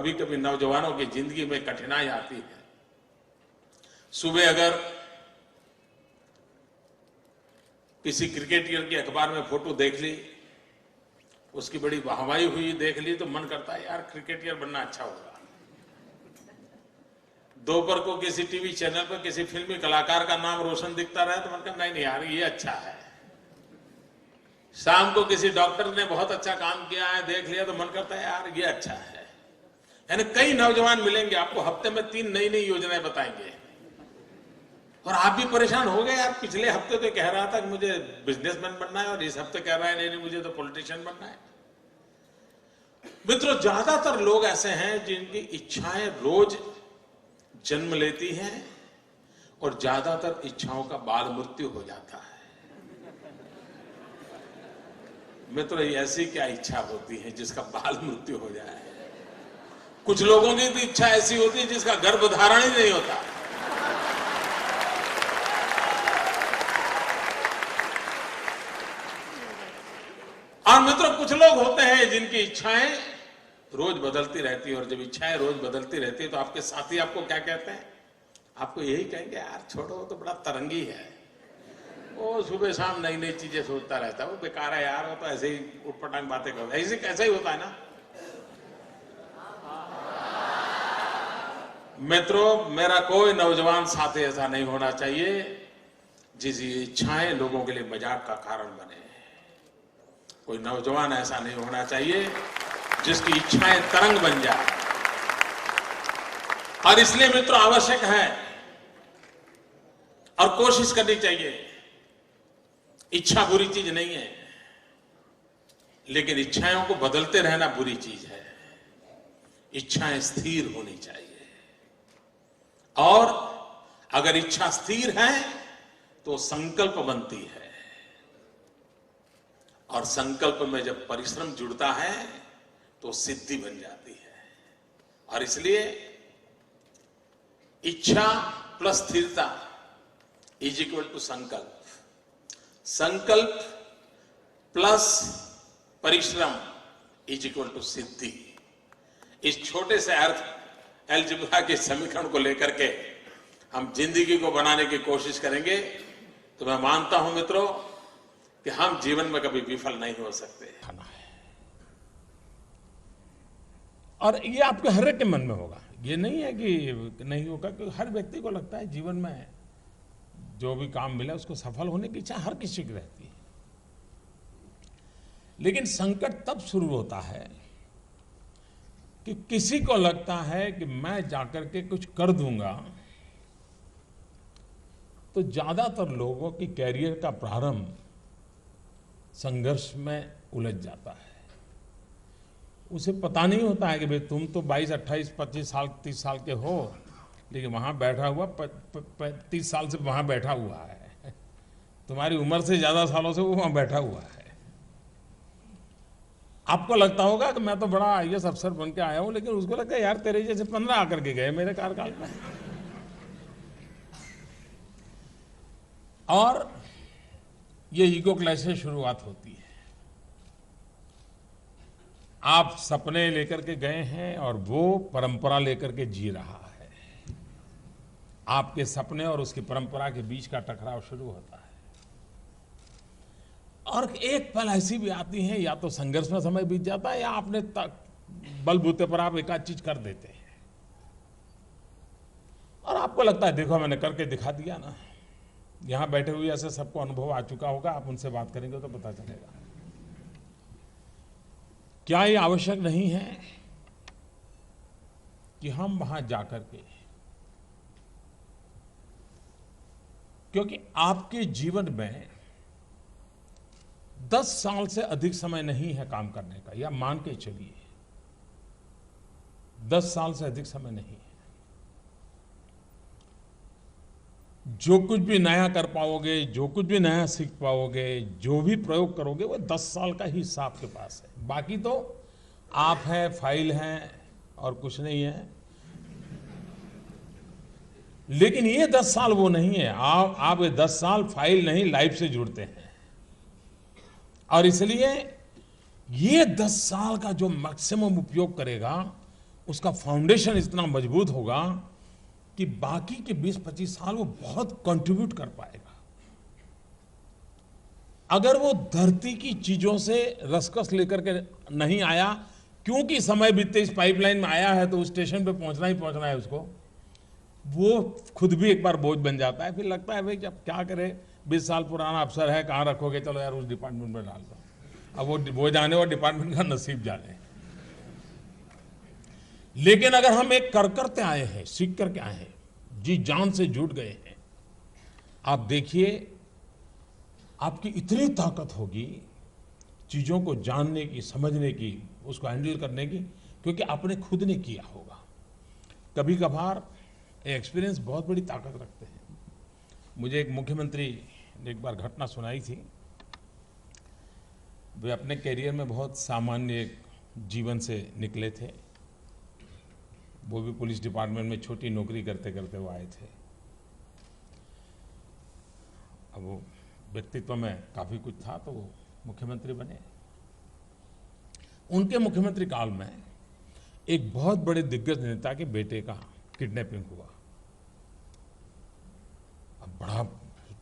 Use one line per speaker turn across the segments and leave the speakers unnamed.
कभी कभी नौजवानों की जिंदगी में कठिनाई आती है। सुबह अगर किसी क्रिकेटर की अखबार में फोटो देख ली, उसकी बड़ी वाहवाही हुई देख ली, तो मन करता है यार क्रिकेटर बनना अच्छा होगा। दोपहर को किसी टीवी चैनल पर किसी फिल्मी कलाकार का नाम रोशन दिखता रहे तो मन करता नहीं यार ये अच्छा है। शाम को किसी डॉक्टर ने बहुत अच्छा काम किया है देख लिया तो मन करता है यार ये अच्छा है। यानी कई नौजवान मिलेंगे आपको, हफ्ते में 3 नई नई योजनाएं बताएंगे और आप भी परेशान हो गए। यार पिछले हफ्ते तो कह रहा था कि मुझे बिजनेसमैन बनना है और इस हफ्ते कह रहा है नहीं मुझे तो पॉलिटिशियन बनना है। मित्रों, ज्यादातर लोग ऐसे हैं जिनकी इच्छाएं रोज जन्म लेती हैं और ज्यादातर इच्छाओं का बाल मृत्यु हो जाता है। मित्रों, ऐसी क्या इच्छा होती है जिसका बाल मृत्यु हो जाए? कुछ लोगों की तो इच्छा ऐसी होती है जिसका गर्भ धारण ही नहीं होता। और मित्रों, कुछ लोग होते हैं जिनकी इच्छाएं रोज बदलती रहती है और जब इच्छाएं रोज बदलती रहती है तो आपके साथी आपको क्या कहते हैं? आपको यही कहेंगे यार छोड़ो, तो बड़ा तरंगी है, वो सुबह शाम नई नई चीजें सोचता रहता है, वो बेकार है यार, वो तो ऐसे ही उठपटांग बातें करता है। ऐसे कैसा ही होता है ना। मित्रों, मेरा कोई नौजवान साथी ऐसा नहीं होना चाहिए जिसकी इच्छाएं लोगों के लिए मजाक का कारण बने। कोई नौजवान ऐसा नहीं होना चाहिए जिसकी इच्छाएं तरंग बन जाए। और इसलिए मित्रों आवश्यक है और कोशिश करनी चाहिए। इच्छा बुरी चीज नहीं है, लेकिन इच्छाओं को बदलते रहना बुरी चीज है। इच्छाएं स्थिर होनी चाहिए और अगर इच्छा स्थिर है तो संकल्प बनती है और संकल्प में जब परिश्रम जुड़ता है तो सिद्धि बन जाती है। और इसलिए इच्छा प्लस स्थिरता इज इक्वल टू संकल्प, संकल्प प्लस परिश्रम इज इक्वल टू सिद्धि। इस छोटे से अर्थ अलजेब्रा के समीकरण को लेकर के हम जिंदगी को बनाने की कोशिश करेंगे तो मैं मानता हूं मित्रों कि हम जीवन में कभी विफल नहीं हो सकते।
और ये आपके हर एक के मन में होगा, ये नहीं है कि नहीं होगा, क्योंकि हर व्यक्ति को लगता है जीवन में जो भी काम मिला उसको सफल होने की इच्छा हर किसी की रहती है। लेकिन संकट तब शुरू होता है कि किसी को लगता है कि मैं जाकर के कुछ कर दूंगा, तो ज्यादातर लोगों की कैरियर का प्रारंभ संघर्ष में उलझ जाता है। उसे पता नहीं होता है कि भाई तुम तो 22, 28, 25 साल 30 साल के हो, लेकिन वहां बैठा हुआ 30 साल से वहां बैठा हुआ है, तुम्हारी उम्र से ज्यादा सालों से वो वहां बैठा हुआ है। आपको लगता होगा कि मैं तो बड़ा आईएएस अफसर बन के आया हूं, लेकिन उसको लगता है यार तेरे जैसे 15 आकर के गए मेरे कार्यकाल में। और ये ईगो क्लैश से शुरुआत होती है। आप सपने लेकर के गए हैं और वो परंपरा लेकर के जी रहा है। आपके सपने और उसकी परंपरा के बीच का टकराव शुरू होता है और एक पल ऐसी भी आती है, या तो संघर्ष में समय बीत जाता है या आपने बलबूते पर आप एक आध चीज कर देते हैं और आपको लगता है देखो मैंने करके दिखा दिया ना। यहां बैठे हुए ऐसे सबको अनुभव आ चुका होगा, आप उनसे बात करेंगे तो पता चलेगा। क्या ये आवश्यक नहीं है कि हम वहां जाकर के, क्योंकि आपके जीवन में 10 साल से अधिक समय नहीं है काम करने का, या मान के चलिए 10 साल से अधिक समय नहीं है। जो कुछ भी नया कर पाओगे, जो कुछ भी नया सीख पाओगे, जो भी प्रयोग करोगे वो 10 साल का ही हिस्सा आपके पास है। बाकी तो आप हैं, फाइल हैं और कुछ नहीं है। लेकिन ये 10 साल वो नहीं है। आप ये 10 साल फाइल नहीं लाइफ से जुड़ते हैं और इसलिए ये 10 साल का जो मैक्सिमम उपयोग करेगा उसका फाउंडेशन इतना मजबूत होगा कि बाकी के 20-25 साल वो बहुत कंट्रीब्यूट कर पाएगा। अगर वो धरती की चीजों से रसकस लेकर के नहीं आया, क्योंकि समय बीतते इस पाइपलाइन में आया है तो उस स्टेशन पे पहुंचना ही पहुंचना है उसको, वो खुद भी एक बार बोझ बन जाता है। फिर लगता है भाई जब क्या करे, 20 साल पुराना अफसर है, कहाँ रखोगे, चलो यार उस डिपार्टमेंट में डाल दो। अब वो जाने और डिपार्टमेंट का नसीब जाने। लेकिन अगर हम एक कर करते आए हैं, सीख करके आए हैं, जी जान से जुट गए हैं, आप देखिए आपकी इतनी ताकत होगी चीजों को जानने की, समझने की, उसको हैंडल करने की, क्योंकि आपने खुद ने किया होगा। कभी कभार एक्सपीरियंस बहुत बड़ी ताकत रखते हैं। मुझे एक मुख्यमंत्री ने एक बार घटना सुनाई थी। वे अपने करियर में बहुत सामान्य एक जीवन से निकले थे। वो भी पुलिस डिपार्टमेंट में छोटी नौकरी करते करते वो आए थे। अब वो व्यक्तित्व में काफ़ी कुछ था तो वो मुख्यमंत्री बने। उनके मुख्यमंत्री काल में एक बहुत बड़े दिग्गज नेता के बेटे का किडनैपिंग हुआ। अब बड़ा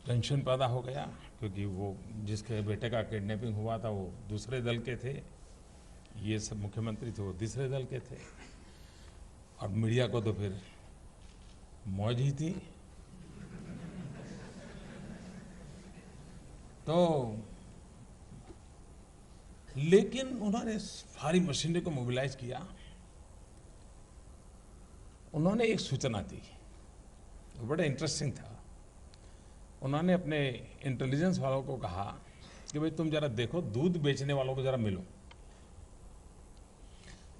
टेंशन पैदा हो गया, क्योंकि वो जिसके बेटे का किडनैपिंग हुआ था वो दूसरे दल के थे, ये सब मुख्यमंत्री थे वो तीसरे दल के थे। और मीडिया को तो फिर मौज ही थी। तो लेकिन उन्होंने सारी मशीनरी को मोबिलाइज किया। उन्होंने एक सूचना दी, वो बड़ा इंटरेस्टिंग था। उन्होंने अपने इंटेलिजेंस वालों को कहा कि भाई तुम जरा देखो, दूध बेचने वालों को जरा मिलो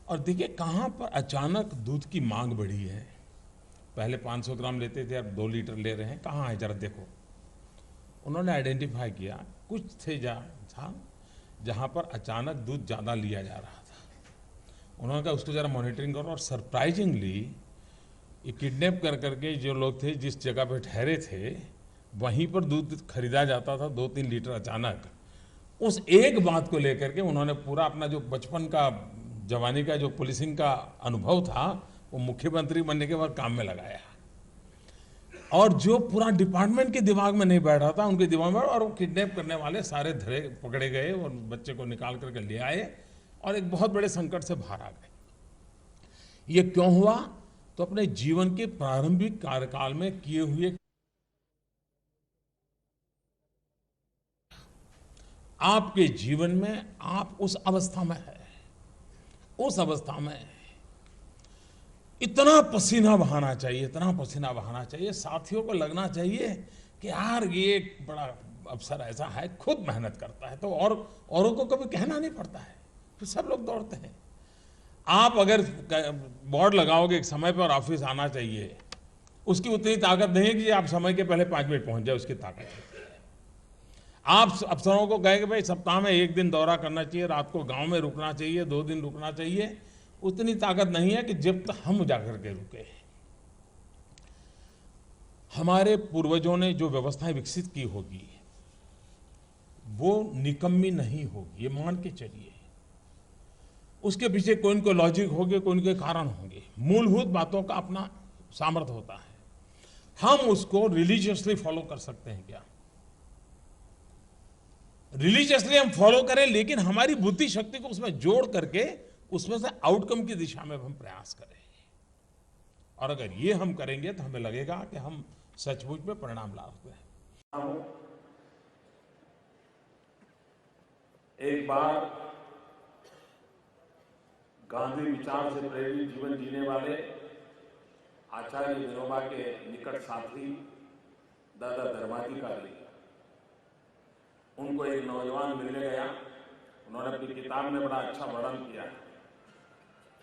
और देखिए कहाँ पर अचानक दूध की मांग बढ़ी है। पहले 500 ग्राम लेते थे, अब 2 लीटर ले रहे हैं, कहाँ है जरा देखो। उन्होंने आइडेंटिफाई किया कुछ थे जहाँ पर अचानक दूध ज़्यादा लिया जा रहा था। उन्होंने कहा उसको ज़रा मॉनिटरिंग करो। और सरप्राइजिंगली ये किडनैप कर करके जो लोग थे जिस जगह पर ठहरे थे वहीं पर दूध खरीदा जाता था 2-3 लीटर अचानक। उस एक बात को लेकर के उन्होंने पूरा अपना जो बचपन का, जवानी का जो पुलिसिंग का अनुभव था वो मुख्यमंत्री बनने के बाद काम में लगाया। और जो पूरा डिपार्टमेंट के दिमाग में नहीं बैठ रहा था उनके दिमाग में, और वो किडनैप करने वाले सारे धरे पकड़े गए और बच्चे को निकाल करके ले आए और एक बहुत बड़े संकट से बाहर आ गए। ये क्यों हुआ? तो अपने जीवन के प्रारंभिक कार्यकाल में किए हुए, आपके जीवन में आप उस अवस्था में है, उस अवस्था में इतना पसीना बहाना चाहिए, इतना पसीना बहाना चाहिए, साथियों को लगना चाहिए कि यार ये एक बड़ा अफसर ऐसा है, खुद मेहनत करता है, तो और औरों को कभी कहना नहीं पड़ता है, तो सब लोग दौड़ते हैं। आप अगर बोर्ड लगाओगे एक समय पर ऑफिस आना चाहिए, उसकी उतनी ताकत नहीं है कि आप समय के पहले 5 मिनट पहुंच जाए, उसकी ताकत है। आप अफसरों को कहें कि भाई सप्ताह में 1 दिन दौरा करना चाहिए, रात को गांव में रुकना चाहिए, 2 दिन रुकना चाहिए, उतनी ताकत नहीं है कि जब तक हम जाकर के रुके। हमारे पूर्वजों ने जो व्यवस्थाएं विकसित की होगी वो निकम्मी नहीं होगी, ये मान के चलिए। उसके पीछे कोई न कोई लॉजिक होंगे, कोई न कोई कारण होंगे। मूलभूत बातों का अपना सामर्थ्य होता है। हम उसको रिलीजियसली फॉलो कर सकते हैं क्या? रिलीजियसली हम फॉलो करें, लेकिन हमारी बुद्धि शक्ति को उसमें जोड़ करके उसमें से आउटकम की दिशा में हम प्रयास करें। और अगर ये हम करेंगे तो हमें लगेगा कि हम सचमुच में परिणाम ला सकते हैं।
एक बार गांधी विचार से प्रेरित जीवन जीने वाले आचार्य विनोबा के निकट साथी दादा धर्माधिकारी, उनको एक नौजवान मिलने गया। उन्होंने अपनी किताब में बड़ा अच्छा वर्णन किया।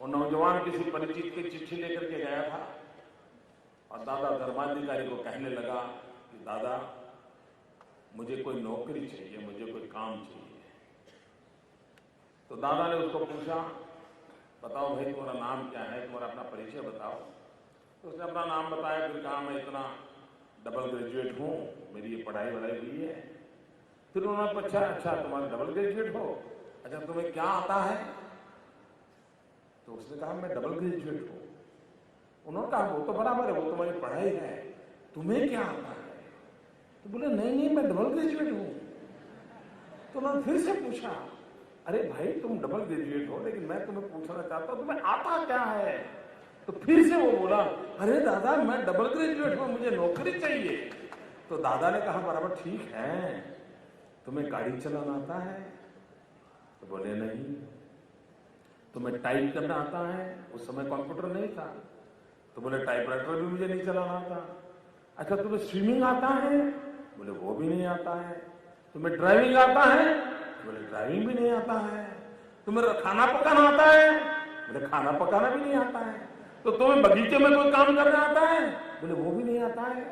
वो नौजवान किसी परिचित की चिट्ठी लेकर के गया था और दादा धर्माधिकारी को कहने लगा कि दादा मुझे कोई नौकरी चाहिए, मुझे कोई काम चाहिए। तो दादा ने उसको पूछा, बताओ भाई तुम्हारा नाम क्या है, तुम्हारा अपना परिचय बताओ। तो उसने अपना नाम बताया, फिर कहा मैं इतना डबल ग्रेजुएट हूँ, मेरी ये पढ़ाई वढ़ाई हुई है। फिर उन्होंने पूछा, अच्छा तुम्हारा डबल ग्रेजुएट हो, अच्छा तुम्हें क्या आता है? तो तो उसने कहा मैं डबल ग्रेजुएट हूं। उन्होंने कहा वो तो बराबर है, वो तुम्हारी पढ़ाई है, तुम्हें क्या आता है? तो बोले नहीं नहीं मैं डबल ग्रेजुएट हूं। तो उन्होंने फिर से पूछा, अरे भाई तुम डबल ग्रेजुएट हो, लेकिन मैं तुम्हें पूछना चाहता हूं तुम्हें आता क्या है? तो फिर से वो बोला, अरे दादा मैं डबल ग्रेजुएट हूं, मुझे नौकरी चाहिए। तो दादा ने कहा बराबर ठीक है, तुम्हें गाड़ी चलाना आता है? तो बोले नहीं। तुम्हें टाइप करना आता है? उस समय कंप्यूटर नहीं था। तो बोले टाइपराइटर भी मुझे नहीं चलाना आता। अच्छा तुम्हें स्विमिंग आता है? बोले वो भी नहीं आता है। तुम्हें ड्राइविंग आता है? बोले ड्राइविंग भी नहीं आता है। तुम्हें खाना पकाना आता है? बोले खाना पकाना भी नहीं आता है। तो तुम्हें बगीचे में कोई काम करना आता है? बोले वो भी नहीं आता है।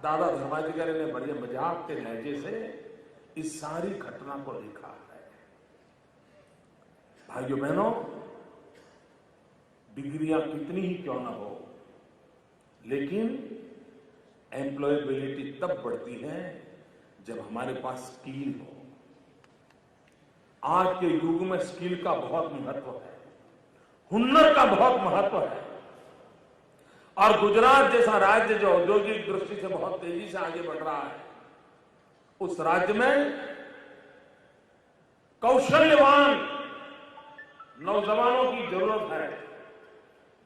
दादा धर्माधिकारी ने बड़े मजाक के लहजे से इस सारी घटना को लिखा है। भाइयों बहनों, डिग्रियां कितनी ही क्यों ना हो, लेकिन एम्प्लॉयबिलिटी तब बढ़ती है जब हमारे पास स्किल हो। आज के युग में स्किल का बहुत महत्व है, हुनर का बहुत महत्व है। और गुजरात जैसा राज्य जो औद्योगिक दृष्टि से बहुत तेजी से आगे बढ़ रहा है, उस राज्य में कौशल्यवान नौजवानों की जरूरत है,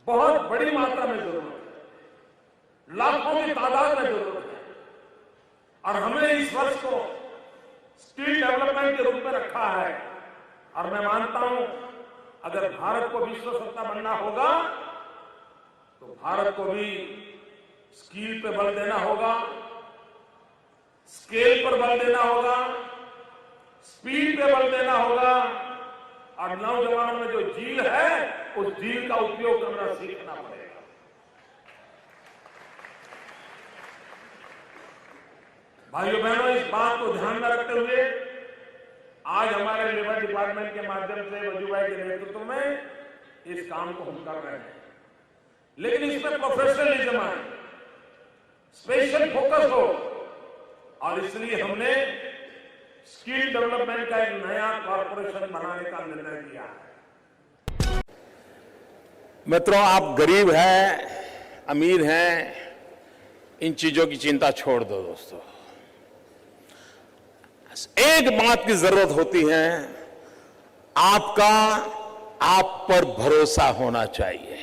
बहुत बड़ी मात्रा में जरूरत है, लाखों की तादाद में जरूरत है। और हमने इस वर्ष को स्किल डेवलपमेंट के रूप में रखा है। और मैं मानता हूं अगर भारत को विश्व सत्ता बनना होगा तो भारत को भी स्किल पे बल देना होगा, स्केल पर बल देना होगा, स्पीड पे बल देना होगा। और नौजवानों में जो जील है उस जील का उपयोग करना सीखना पड़ेगा। भाइयों बहनों, इस बात को ध्यान में रखते हुए आज हमारे लेबर डिपार्टमेंट के माध्यम से वजू भाई के नेतृत्व में इस काम को हम कर रहे हैं। लेकिन इसमें प्रोफेशनलिज्म आए, स्पेशल फोकस हो, और इसलिए हमने स्किल डेवलपमेंट का एक नया कॉर्पोरेशन बनाने का निर्णय किया है।
मित्रों, आप गरीब हैं, अमीर हैं, इन चीजों की चिंता छोड़ दो दोस्तों। एक बात की जरूरत होती है, आपका आप पर भरोसा होना चाहिए।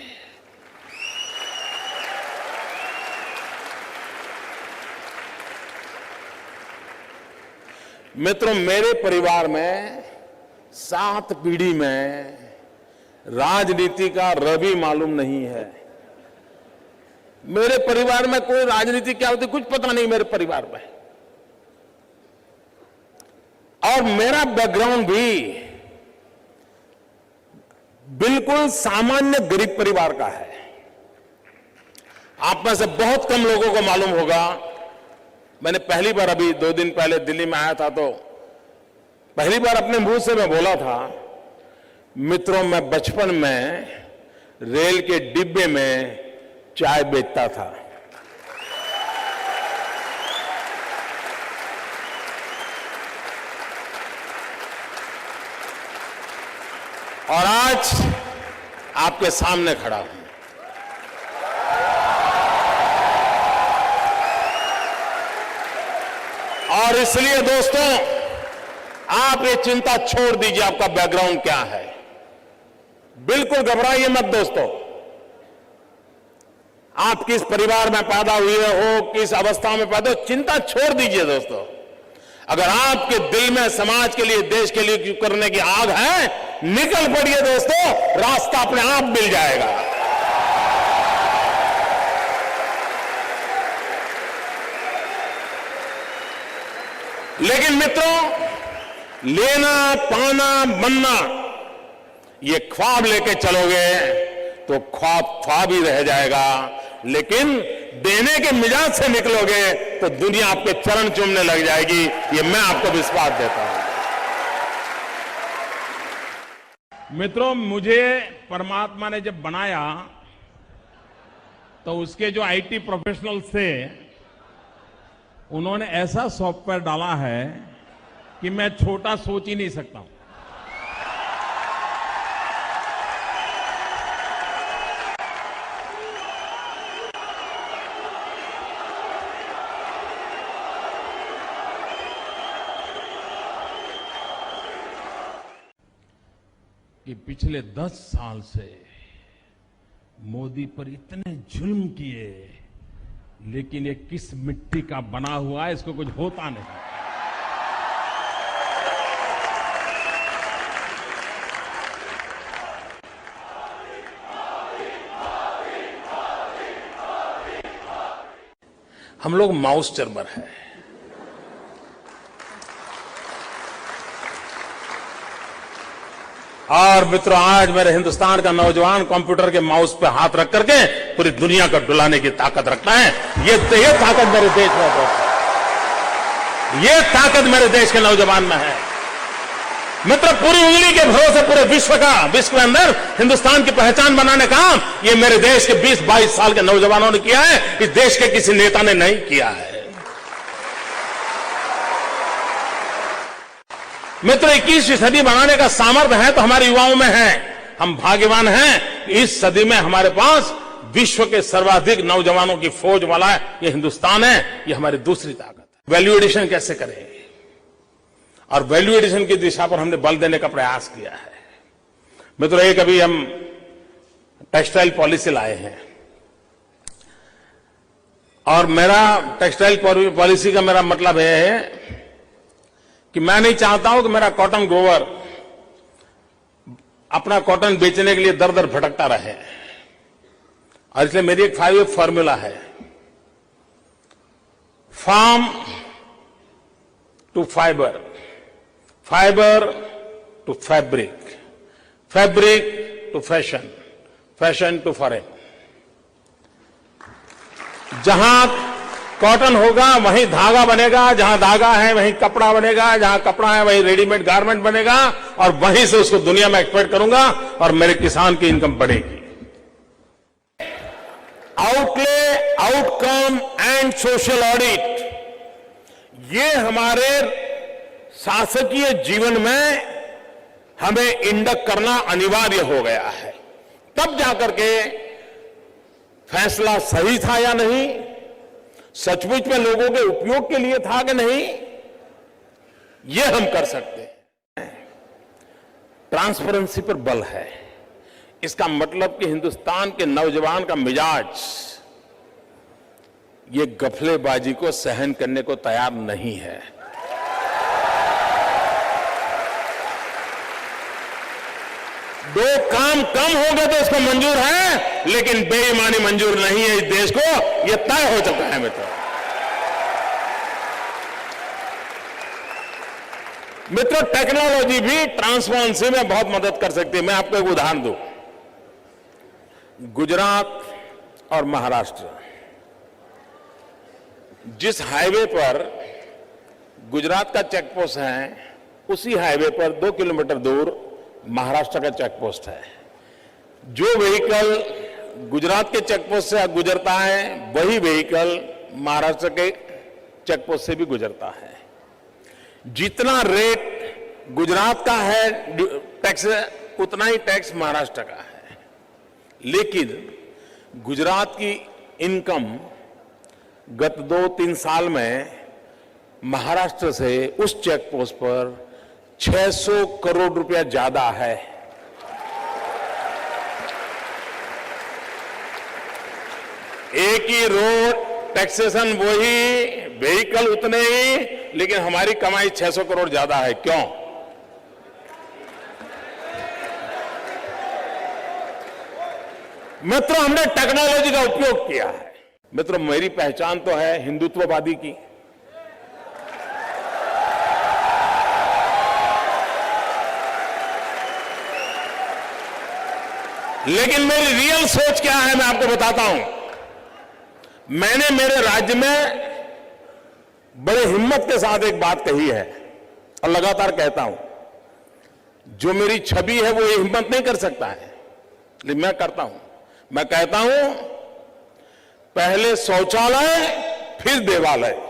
मित्रों, मेरे परिवार में 7 पीढ़ी में राजनीति का रवि मालूम नहीं है। मेरे परिवार में कोई राजनीति क्या होती कुछ पता नहीं मेरे परिवार में। और मेरा बैकग्राउंड भी बिल्कुल सामान्य गरीब परिवार का है। आप में से बहुत कम लोगों को मालूम होगा, मैंने पहली बार अभी 2 दिन पहले दिल्ली में आया था तो पहली बार अपने मुंह से मैं बोला था, मित्रों मैं बचपन में रेल के डिब्बे में चाय बेचता था। और आज आपके सामने खड़ा हूं। और इसलिए दोस्तों, आप ये चिंता छोड़ दीजिए आपका बैकग्राउंड क्या है। बिल्कुल घबराइए मत दोस्तों। आप किस परिवार में पैदा हुए हो, किस अवस्था में पैदा हो, चिंता छोड़ दीजिए दोस्तों। अगर आपके दिल में समाज के लिए, देश के लिए करने की आग है, निकल पड़िए दोस्तों, रास्ता अपने आप मिल जाएगा। लेकिन मित्रों, लेना पाना बनना, ये ख्वाब लेके चलोगे तो ख्वाब ख्वाब ही रह जाएगा। लेकिन देने के मिजाज से निकलोगे तो दुनिया आपके चरण चूमने लग जाएगी। ये मैं आपको विश्वास देता हूं।
मित्रों, मुझे परमात्मा ने जब बनाया तो उसके जो आईटी प्रोफेशनल्स थे, उन्होंने ऐसा सॉफ्टवेयर डाला है कि मैं छोटा सोच ही नहीं सकता हूं। कि पिछले 10 साल से मोदी पर इतने जुल्म किए, लेकिन ये किस मिट्टी का बना हुआ है, इसको कुछ होता नहीं।
हम लोग माउस चर्मर है। और मित्रों, आज मेरे हिंदुस्तान का नौजवान कंप्यूटर के माउस पे हाथ रख करके पूरी दुनिया को डुलाने की ताकत रखता है। ये ताकत मेरे देश में है। ये ताकत मेरे देश के नौजवान में है। मित्र, पूरी उंगली के भरोसे पूरे विश्व के अंदर हिंदुस्तान की पहचान बनाने का काम ये मेरे देश के 20-22 साल के नौजवानों ने किया है। इस देश के किसी नेता ने नहीं किया है। मित्र, 21वीं सदी बनाने का सामर्थ्य है तो हमारे युवाओं में है। हम भाग्यवान हैं, इस सदी में हमारे पास विश्व के सर्वाधिक नौजवानों की फौज वाला ये हिंदुस्तान है। ये हमारी दूसरी ताकत है। वैल्यू एडिशन कैसे करें, और वैल्यू एडिशन की दिशा पर हमने बल देने का प्रयास किया है। मित्रों, एक अभी हम टेक्सटाइल पॉलिसी लाए हैं, और मेरा टेक्सटाइल पॉलिसी का मेरा मतलब यह है कि मैं नहीं चाहता हूं कि मेरा कॉटन ग्रोवर अपना कॉटन बेचने के लिए दर दर भटकता रहे। और इसलिए मेरी एक 5 फॉर्मूला है, farm to fibre, fibre to fabric, fabric to fashion, fashion to foreign. जहां कॉटन होगा वहीं धागा बनेगा, जहां धागा है वहीं कपड़ा बनेगा, जहां कपड़ा है वहीं रेडीमेड गारमेंट बनेगा, और वहीं से उसको दुनिया में एक्सपोर्ट करूंगा और मेरे किसान की इनकम बढ़ेगी। Outlay, outcome and social audit, ये हमारे शासकीय जीवन में हमें इंडक करना अनिवार्य हो गया है। तब जाकर के फैसला सही था या नहीं, सचमुच में लोगों के उपयोग के लिए था कि नहीं, यह हम कर सकते हैं। ट्रांसपेरेंसी पर बल है। इसका मतलब कि हिंदुस्तान के नौजवान का मिजाज ये गफलेबाजी को सहन करने को तैयार नहीं है। दो काम कम हो गए तो इसको मंजूर है, लेकिन बेईमानी मंजूर नहीं है इस देश को, यह तय हो चुका है। मित्रों, टेक्नोलॉजी भी ट्रांसपेरेंसी में बहुत मदद कर सकती है। मैं आपको एक उदाहरण दूं। गुजरात और महाराष्ट्र, जिस हाईवे पर गुजरात का चेक पोस्ट है, उसी हाईवे पर 2 किलोमीटर दूर महाराष्ट्र का चेक पोस्ट है। जो व्हीकल गुजरात के चेक पोस्ट से गुजरता है, वही व्हीकल महाराष्ट्र के चेक पोस्ट से भी गुजरता है। जितना रेट गुजरात का है टैक्स, उतना ही टैक्स महाराष्ट्र का है। लेकिन गुजरात की इनकम गत 2-3 साल में महाराष्ट्र से उस चेक पोस्ट पर 600 करोड़ रुपया ज्यादा है। एक ही रोड, टैक्सेशन वही, व्हीकल उतने ही, लेकिन हमारी कमाई 600 करोड़ ज्यादा है। क्यों? मित्रों, हमने टेक्नोलॉजी का उपयोग किया है। मित्रों, मेरी पहचान तो है हिंदुत्ववादी की। लेकिन मेरी रियल सोच क्या है मैं आपको बताता हूं। मैंने मेरे राज्य में बड़े हिम्मत के साथ एक बात कही है और लगातार कहता हूं। जो मेरी छवि है वो ये हिम्मत नहीं कर सकता है, लेकिन मैं करता हूं। मैं कहता हूं, पहले शौचालय फिर देवालय।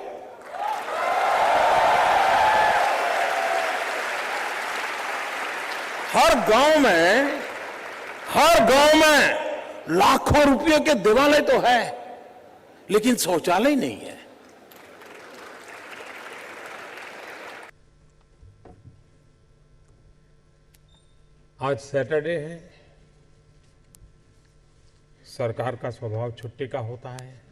हर गांव में लाखों रुपयों के देवालय तो है, लेकिन शौचालय नहीं है।
आज सैटरडे है। सरकार का स्वभाव छुट्टी का होता है।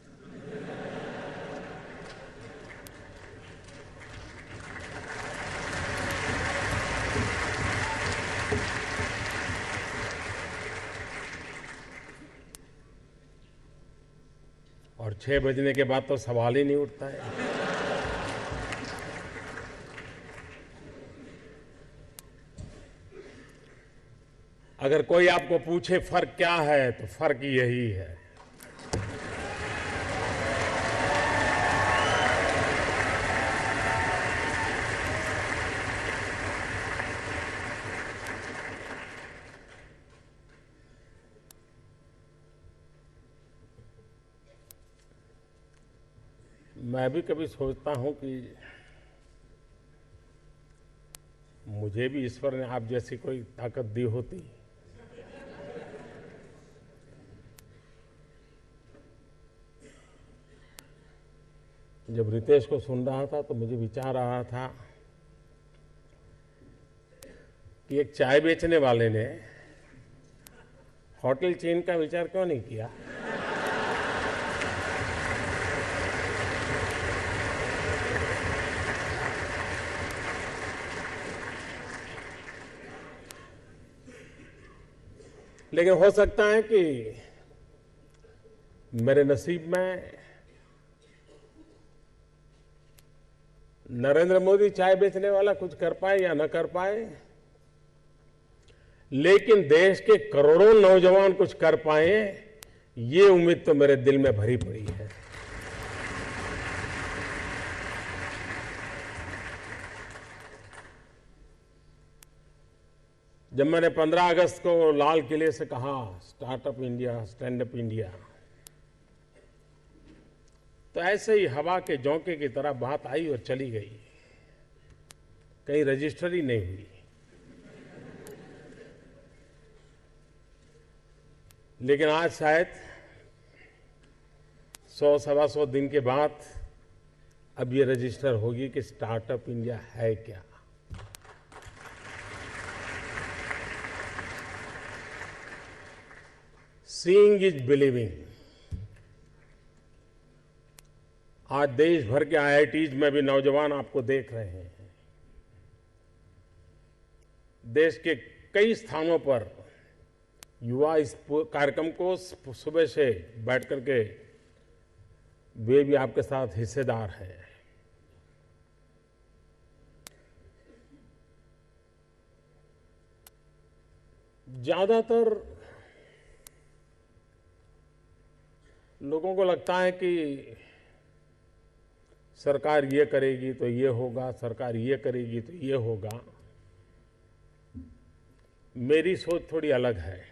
और 6 बजने के बाद तो सवाल ही नहीं उठता है। अगर कोई आपको पूछे फर्क क्या है तो फर्क यही है। मैं भी कभी सोचता हूं कि मुझे भी ईश्वर ने आप जैसी कोई ताकत दी होती। जब रितेश को सुन रहा था तो मुझे विचार आ रहा था कि एक चाय बेचने वाले ने होटल चेन का विचार क्यों नहीं किया। लेकिन हो सकता है कि मेरे नसीब में नरेंद्र मोदी चाय बेचने वाला कुछ कर पाए या न कर पाए, लेकिन देश के करोड़ों नौजवान कुछ कर पाए, ये उम्मीद तो मेरे दिल में भरी पड़ी है। जब मैंने 15 अगस्त को लाल किले से कहा startup India, stand up India, तो ऐसे ही हवा के झोंके की तरह बात आई और चली गई, कहीं रजिस्टर ही नहीं हुई। लेकिन आज शायद 100-125 दिन के बाद अब ये रजिस्टर होगी कि स्टार्टअप इंडिया है क्या। Seeing is believing. आज देश भर के आईआईटीज में भी नौजवान आपको देख रहे हैं। देश के कई स्थानों पर युवा इस कार्यक्रम को सुबह से बैठ करके वे भी आपके साथ हिस्सेदार हैं। ज्यादातर लोगों को लगता है कि सरकार ये करेगी तो ये होगा, सरकार ये करेगी तो ये होगा। मेरी सोच थोड़ी अलग है।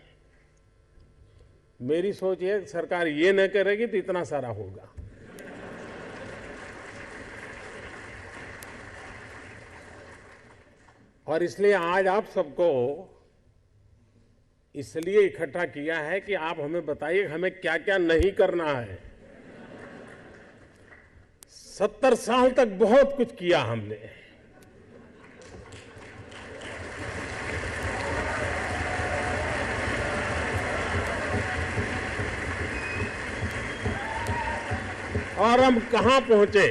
मेरी सोच ये सरकार ये न करेगी तो इतना सारा होगा। और इसलिए आज आप सबको इसलिए इकट्ठा किया है कि आप हमें बताइए हमें क्या क्या नहीं करना है। 70 साल तक बहुत कुछ किया हमने। और हम कहां पहुंचे।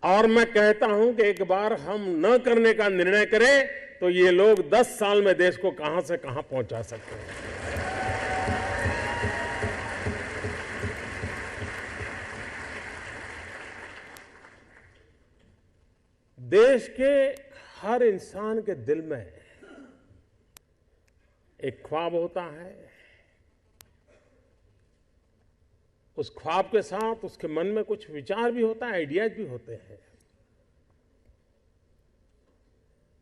और मैं कहता हूं कि एक बार हम न करने का निर्णय करें तो ये लोग 10 साल में देश को कहां से कहां पहुंचा सकते हैं। देश के हर इंसान के दिल में एक ख्वाब होता है। उस ख्वाब के साथ उसके मन में कुछ विचार भी होता है, आइडियाज भी होते हैं।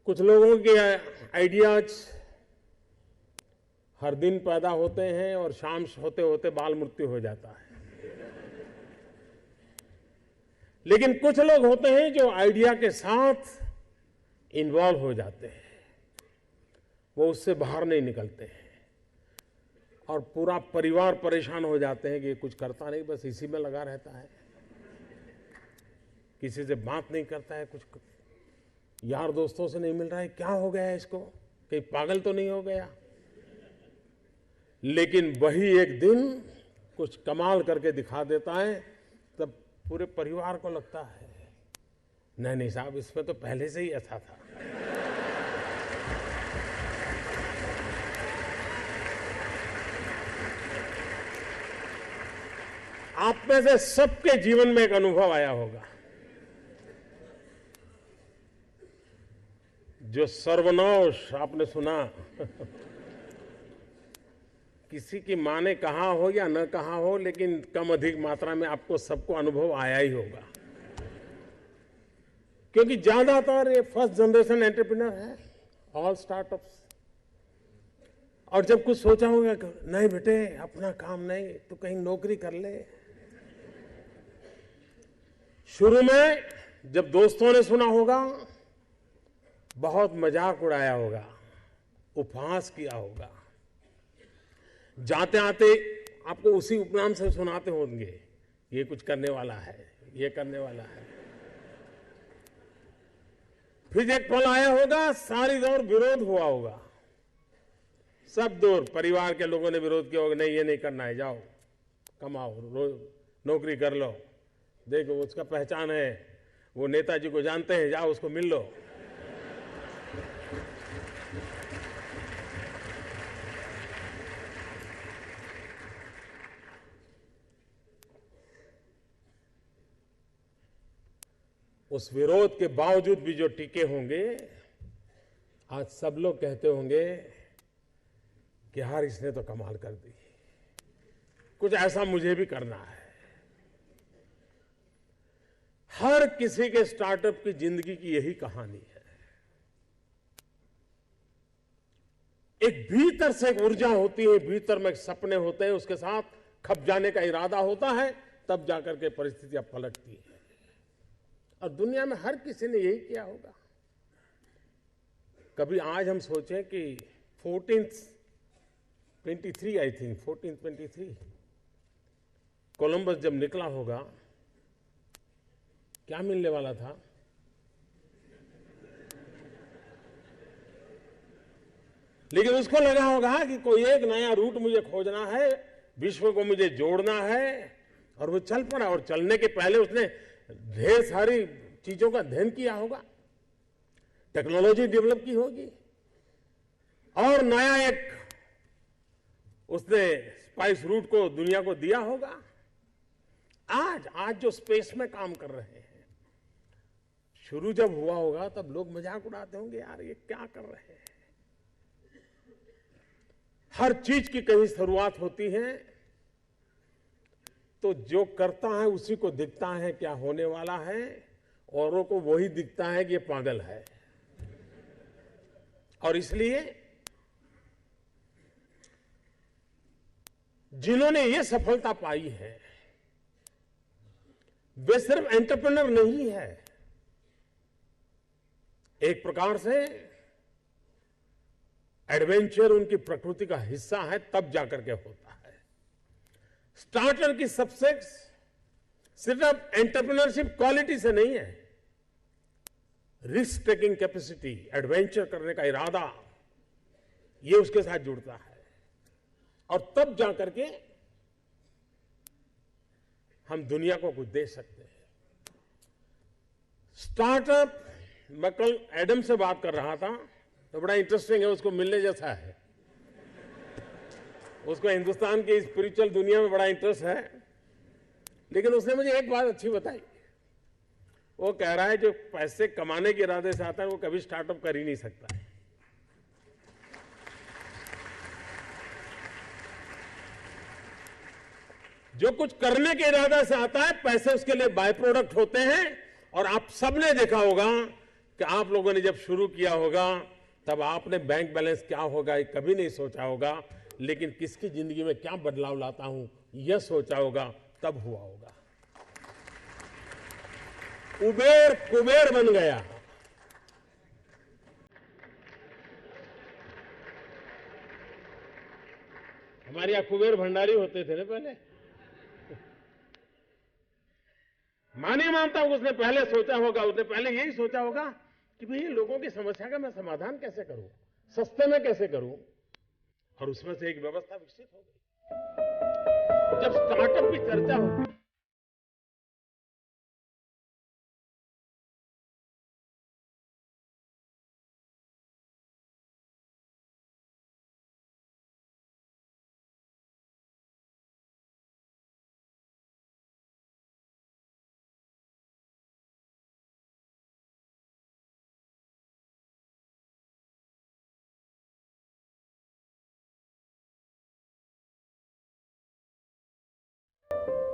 कुछ लोगों के आइडियाज हर दिन पैदा होते हैं और शाम होते होते बाल मृत्यु हो जाता है। लेकिन कुछ लोग होते हैं जो आइडिया के साथ इन्वॉल्व हो जाते हैं, वो उससे बाहर नहीं निकलते हैं और पूरा परिवार परेशान हो जाते हैं कि कुछ करता नहीं, बस इसी में लगा रहता है।
किसी से बात नहीं करता है, कुछ यार दोस्तों से नहीं मिल रहा है, क्या हो गया है इसको, कहीं पागल तो नहीं हो गया। लेकिन वही एक दिन कुछ कमाल करके दिखा देता है, तब पूरे परिवार को लगता है नहीं साहब, इसमें तो पहले से ही ऐसा था। आप में से सबके जीवन में एक अनुभव आया होगा, जो सर्वनाश आपने सुना किसी की मां ने कहा हो या न कहा हो, लेकिन कम अधिक मात्रा में आपको सबको अनुभव आया ही होगा। क्योंकि ज्यादातर ये फर्स्ट जनरेशन एंटरप्रेन्योर है, ऑल स्टार्टअप्स। और जब कुछ सोचा होगा, नहीं बेटे अपना काम नहीं, तो कहीं नौकरी कर ले। शुरू में जब दोस्तों ने सुना होगा, बहुत मजाक उड़ाया होगा, उपहास किया होगा, जाते आते आपको उसी उपनाम से सुनाते होंगे, ये कुछ करने वाला है, ये करने वाला है। फिर एक पल आया होगा, सारी दौर विरोध हुआ होगा, सब दूर परिवार के लोगों ने विरोध किया होगा, नहीं ये नहीं करना है, जाओ कमाओ, नौकरी कर लो, देखो उसका पहचान है, वो नेताजी को जानते हैं, जाओ उसको मिल लो। उस विरोध के बावजूद भी जो टिके होंगे, आज सब लोग कहते होंगे कि यार इसने तो कमाल कर दी, कुछ ऐसा मुझे भी करना है। हर किसी के स्टार्टअप की जिंदगी की यही कहानी है। एक भीतर से एक ऊर्जा होती है, भीतर में एक सपने होते हैं, उसके साथ खप जाने का इरादा होता है, तब जाकर के परिस्थितियां पलटती है। और दुनिया में हर किसी ने यही किया होगा। कभी आज हम सोचें कि 1423 आई थिंक 1423 कोलंबस जब निकला होगा, क्या मिलने वाला था? लेकिन उसको लगा होगा कि कोई एक नया रूट मुझे खोजना है, विश्व को मुझे जोड़ना है, और वो चल पड़ा। और चलने के पहले उसने ढेर सारी चीजों का अध्ययन किया होगा, टेक्नोलॉजी डेवलप की होगी, और नया एक उसने स्पाइस रूट को दुनिया को दिया होगा। आज जो स्पेस में काम कर रहे हैं, शुरू जब हुआ होगा तब लोग मजाक उड़ाते होंगे, यार ये क्या कर रहे हैं। हर चीज की कहीं शुरुआत होती है, तो जो करता है उसी को दिखता है क्या होने वाला है, औरों को वही दिखता है कि ये पागल है। और इसलिए जिन्होंने ये सफलता पाई है, वे सिर्फ एंटरप्रेन्योर नहीं है, एक प्रकार से एडवेंचर उनकी प्रकृति का हिस्सा है, तब जाकर के होता है। स्टार्टर की सक्सेस सिर्फ एंटरप्रेन्योरशिप क्वालिटी से नहीं है, रिस्क टेकिंग कैपेसिटी, एडवेंचर करने का इरादा, ये उसके साथ जुड़ता है। और तब जाकर के हम दुनिया को कुछ दे सकते हैं। स्टार्टअप, मैं कल एडम से बात कर रहा था, तो बड़ा इंटरेस्टिंग है, उसको मिलने जैसा है। उसको हिंदुस्तान की स्पिरिचुअल दुनिया में बड़ा इंटरेस्ट है। लेकिन उसने मुझे एक बात अच्छी बताई। वो कह रहा है जो पैसे कमाने के इरादे से आता है, वो कभी स्टार्टअप कर ही नहीं सकता है। जो कुछ करने के इरादे से आता है, पैसे उसके लिए बाय प्रोडक्ट होते हैं। और आप सबने देखा होगा कि आप लोगों ने जब शुरू किया होगा, तब आपने बैंक बैलेंस क्या होगा ये कभी नहीं सोचा होगा, लेकिन किसकी जिंदगी में क्या बदलाव लाता हूं यह सोचा होगा, तब हुआ होगा। उबेर कुबेर बन गया। हमारे यहां कुबेर भंडारी होते थे ना पहले। मानिए मानता हूं उसने पहले सोचा होगा, उसने पहले यही सोचा होगा कि भाई ये लोगों की समस्या का मैं समाधान कैसे करूं, सस्ते में कैसे करूं, और उसमें से एक व्यवस्था विकसित हो गई। जब स्टार्टअप की चर्चा होती